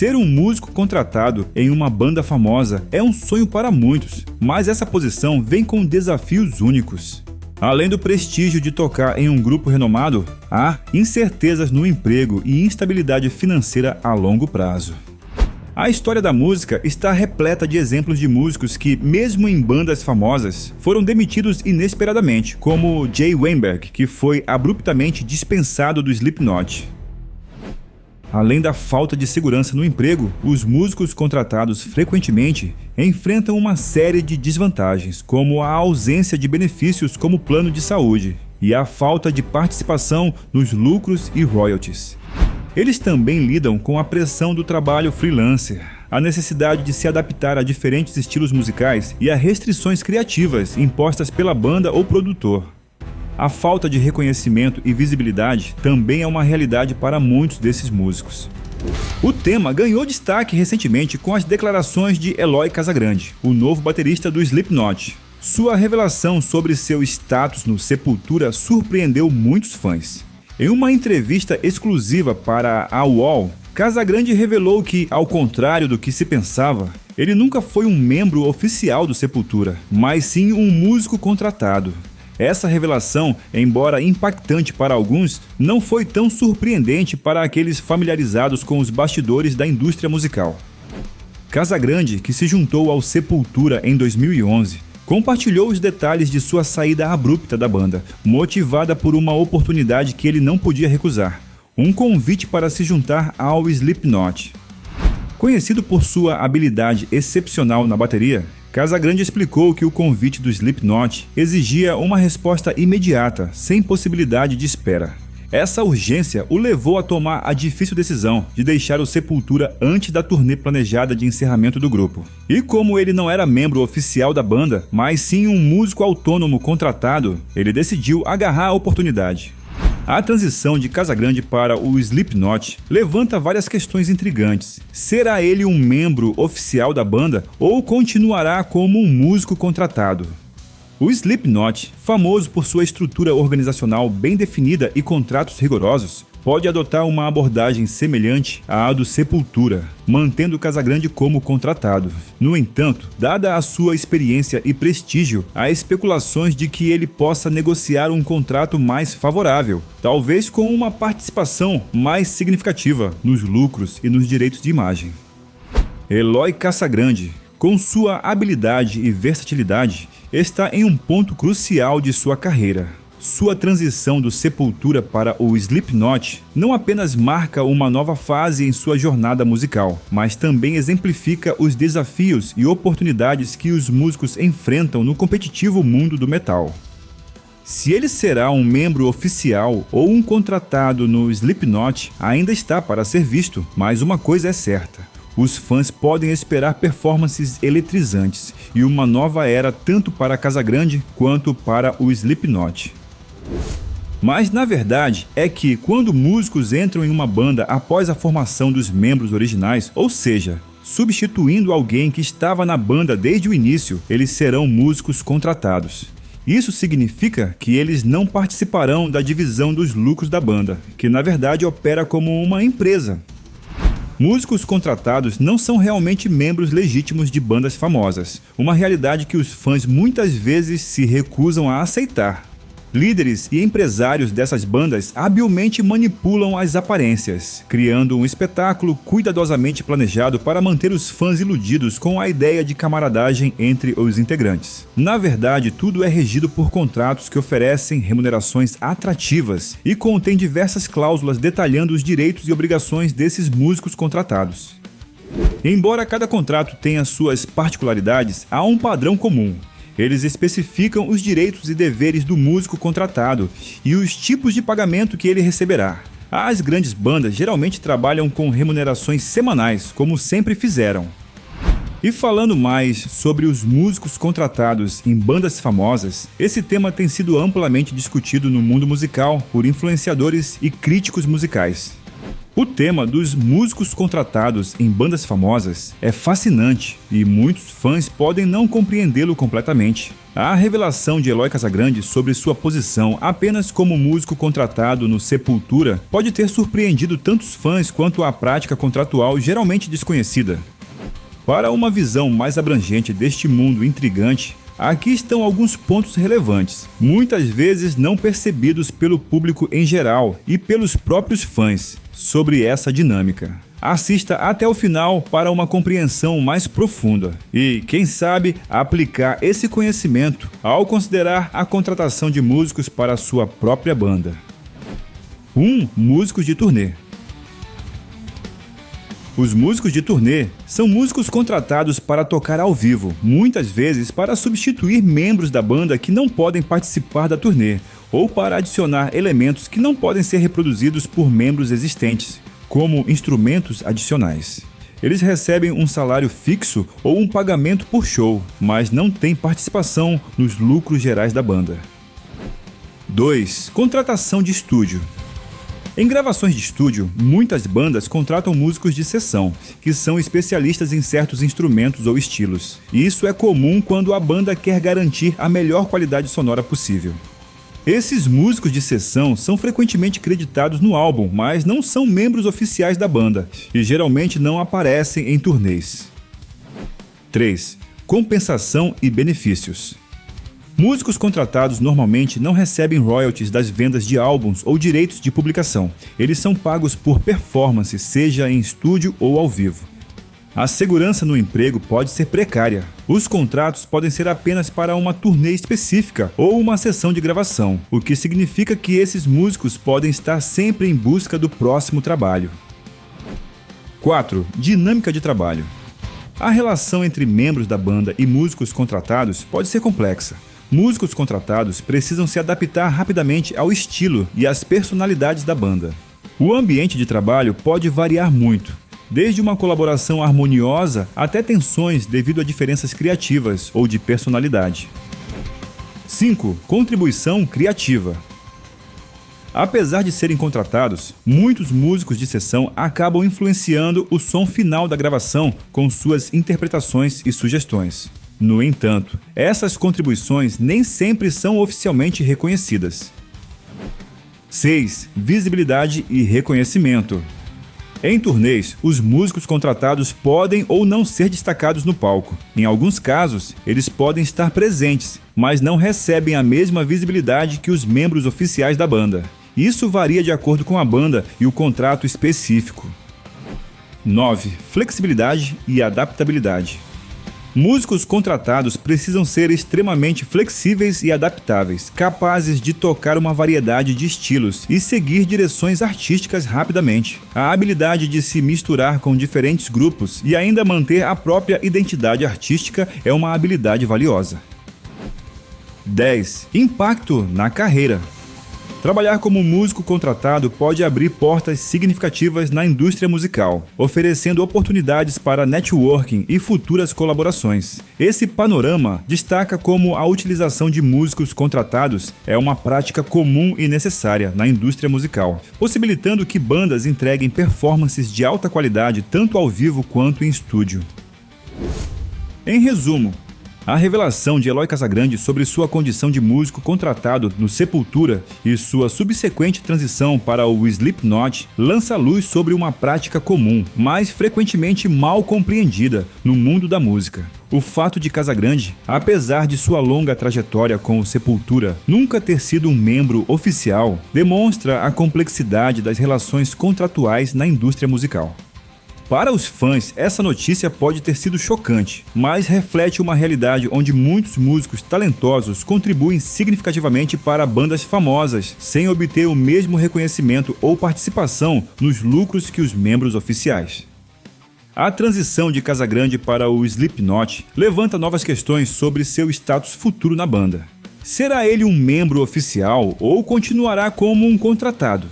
Ser um músico contratado em uma banda famosa é um sonho para muitos, mas essa posição vem com desafios únicos. Além do prestígio de tocar em um grupo renomado, há incertezas no emprego e instabilidade financeira a longo prazo. A história da música está repleta de exemplos de músicos que, mesmo em bandas famosas, foram demitidos inesperadamente, como Jay Weinberg, que foi abruptamente dispensado do Slipknot. Além da falta de segurança no emprego, os músicos contratados frequentemente enfrentam uma série de desvantagens, como a ausência de benefícios como plano de saúde e a falta de participação nos lucros e royalties. Eles também lidam com a pressão do trabalho freelancer, a necessidade de se adaptar a diferentes estilos musicais e a restrições criativas impostas pela banda ou produtor. A falta de reconhecimento e visibilidade também é uma realidade para muitos desses músicos. O tema ganhou destaque recentemente com as declarações de Eloy Casagrande, o novo baterista do Slipknot. Sua revelação sobre seu status no Sepultura surpreendeu muitos fãs. Em uma entrevista exclusiva para a UOL, Casagrande revelou que, ao contrário do que se pensava, ele nunca foi um membro oficial do Sepultura, mas sim um músico contratado. Essa revelação, embora impactante para alguns, não foi tão surpreendente para aqueles familiarizados com os bastidores da indústria musical. Casagrande, que se juntou ao Sepultura em 2011, compartilhou os detalhes de sua saída abrupta da banda, motivada por uma oportunidade que ele não podia recusar, um convite para se juntar ao Slipknot. Conhecido por sua habilidade excepcional na bateria, Casagrande explicou que o convite do Slipknot exigia uma resposta imediata, sem possibilidade de espera. Essa urgência o levou a tomar a difícil decisão de deixar o Sepultura antes da turnê planejada de encerramento do grupo. E como ele não era membro oficial da banda, mas sim um músico autônomo contratado, ele decidiu agarrar a oportunidade. A transição de Casagrande para o Slipknot levanta várias questões intrigantes. Será ele um membro oficial da banda ou continuará como um músico contratado? O Slipknot, famoso por sua estrutura organizacional bem definida e contratos rigorosos, pode adotar uma abordagem semelhante à do Sepultura, mantendo Casagrande como contratado. No entanto, dada a sua experiência e prestígio, há especulações de que ele possa negociar um contrato mais favorável, talvez com uma participação mais significativa nos lucros e nos direitos de imagem. Eloy Casagrande, com sua habilidade e versatilidade, está em um ponto crucial de sua carreira. Sua transição do Sepultura para o Slipknot não apenas marca uma nova fase em sua jornada musical, mas também exemplifica os desafios e oportunidades que os músicos enfrentam no competitivo mundo do metal. Se ele será um membro oficial ou um contratado no Slipknot ainda está para ser visto, mas uma coisa é certa: os fãs podem esperar performances eletrizantes e uma nova era tanto para Casagrande quanto para o Slipknot. Mas na verdade é que quando músicos entram em uma banda após a formação dos membros originais, ou seja, substituindo alguém que estava na banda desde o início, eles serão músicos contratados. Isso significa que eles não participarão da divisão dos lucros da banda, que na verdade opera como uma empresa. Músicos contratados não são realmente membros legítimos de bandas famosas, uma realidade que os fãs muitas vezes se recusam a aceitar. Líderes e empresários dessas bandas habilmente manipulam as aparências, criando um espetáculo cuidadosamente planejado para manter os fãs iludidos com a ideia de camaradagem entre os integrantes. Na verdade, tudo é regido por contratos que oferecem remunerações atrativas e contém diversas cláusulas detalhando os direitos e obrigações desses músicos contratados. Embora cada contrato tenha suas particularidades, há um padrão comum. Eles especificam os direitos e deveres do músico contratado e os tipos de pagamento que ele receberá. As grandes bandas geralmente trabalham com remunerações semanais, como sempre fizeram. E falando mais sobre os músicos contratados em bandas famosas, esse tema tem sido amplamente discutido no mundo musical por influenciadores e críticos musicais. O tema dos músicos contratados em bandas famosas é fascinante e muitos fãs podem não compreendê-lo completamente. A revelação de Eloy Casagrande sobre sua posição apenas como músico contratado no Sepultura pode ter surpreendido tantos fãs quanto a prática contratual geralmente desconhecida. Para uma visão mais abrangente deste mundo intrigante, aqui estão alguns pontos relevantes, muitas vezes não percebidos pelo público em geral e pelos próprios fãs, sobre essa dinâmica. Assista até o final para uma compreensão mais profunda e, quem sabe, aplicar esse conhecimento ao considerar a contratação de músicos para a sua própria banda. 1. Músicos de turnê. Os músicos de turnê são músicos contratados para tocar ao vivo, muitas vezes para substituir membros da banda que não podem participar da turnê, ou para adicionar elementos que não podem ser reproduzidos por membros existentes, como instrumentos adicionais. Eles recebem um salário fixo ou um pagamento por show, mas não têm participação nos lucros gerais da banda. 2. Contratação de estúdio. Em gravações de estúdio, muitas bandas contratam músicos de sessão, que são especialistas em certos instrumentos ou estilos. E isso é comum quando a banda quer garantir a melhor qualidade sonora possível. Esses músicos de sessão são frequentemente creditados no álbum, mas não são membros oficiais da banda e geralmente não aparecem em turnês. 3. Compensação e benefícios. Músicos contratados normalmente não recebem royalties das vendas de álbuns ou direitos de publicação. Eles são pagos por performance, seja em estúdio ou ao vivo. A segurança no emprego pode ser precária. Os contratos podem ser apenas para uma turnê específica ou uma sessão de gravação, o que significa que esses músicos podem estar sempre em busca do próximo trabalho. 4. Dinâmica de trabalho. A relação entre membros da banda e músicos contratados pode ser complexa. Músicos contratados precisam se adaptar rapidamente ao estilo e às personalidades da banda. O ambiente de trabalho pode variar muito, desde uma colaboração harmoniosa até tensões devido a diferenças criativas ou de personalidade. 5. Contribuição criativa. Apesar de serem contratados, muitos músicos de sessão acabam influenciando o som final da gravação com suas interpretações e sugestões. No entanto, essas contribuições nem sempre são oficialmente reconhecidas. 6. Visibilidade e reconhecimento. Em turnês, os músicos contratados podem ou não ser destacados no palco. Em alguns casos, eles podem estar presentes, mas não recebem a mesma visibilidade que os membros oficiais da banda. Isso varia de acordo com a banda e o contrato específico. 9. Flexibilidade e adaptabilidade. Músicos contratados precisam ser extremamente flexíveis e adaptáveis, capazes de tocar uma variedade de estilos e seguir direções artísticas rapidamente. A habilidade de se misturar com diferentes grupos e ainda manter a própria identidade artística é uma habilidade valiosa. 10. Impacto na carreira. Trabalhar como músico contratado pode abrir portas significativas na indústria musical, oferecendo oportunidades para networking e futuras colaborações. Esse panorama destaca como a utilização de músicos contratados é uma prática comum e necessária na indústria musical, possibilitando que bandas entreguem performances de alta qualidade tanto ao vivo quanto em estúdio. Em resumo, a revelação de Eloy Casagrande sobre sua condição de músico contratado no Sepultura e sua subsequente transição para o Slipknot lança luz sobre uma prática comum, mas frequentemente mal compreendida no mundo da música. O fato de Casagrande, apesar de sua longa trajetória com o Sepultura nunca ter sido um membro oficial, demonstra a complexidade das relações contratuais na indústria musical. Para os fãs, essa notícia pode ter sido chocante, mas reflete uma realidade onde muitos músicos talentosos contribuem significativamente para bandas famosas, sem obter o mesmo reconhecimento ou participação nos lucros que os membros oficiais. A transição de Casagrande para o Slipknot levanta novas questões sobre seu status futuro na banda. Será ele um membro oficial ou continuará como um contratado?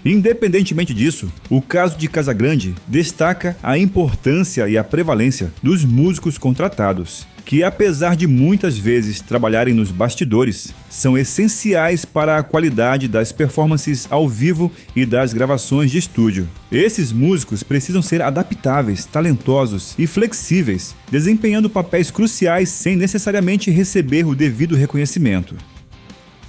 Independentemente disso, o caso de Casagrande destaca a importância e a prevalência dos músicos contratados, que, apesar de muitas vezes trabalharem nos bastidores, são essenciais para a qualidade das performances ao vivo e das gravações de estúdio. Esses músicos precisam ser adaptáveis, talentosos e flexíveis, desempenhando papéis cruciais sem necessariamente receber o devido reconhecimento.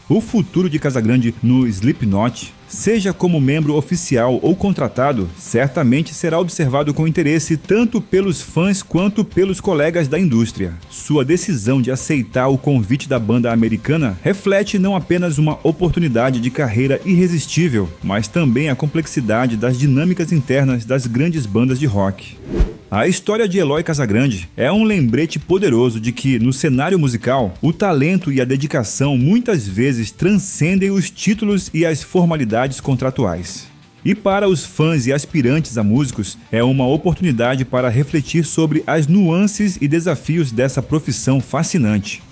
O futuro de Casagrande no Slipknot, seja como membro oficial ou contratado, certamente será observado com interesse tanto pelos fãs quanto pelos colegas da indústria. Sua decisão de aceitar o convite da banda americana reflete não apenas uma oportunidade de carreira irresistível, mas também a complexidade das dinâmicas internas das grandes bandas de rock. A história de Eloy Casagrande é um lembrete poderoso de que, no cenário musical, o talento e a dedicação muitas vezes transcendem os títulos e as formalidades contratuais. E para os fãs e aspirantes a músicos, é uma oportunidade para refletir sobre as nuances e desafios dessa profissão fascinante.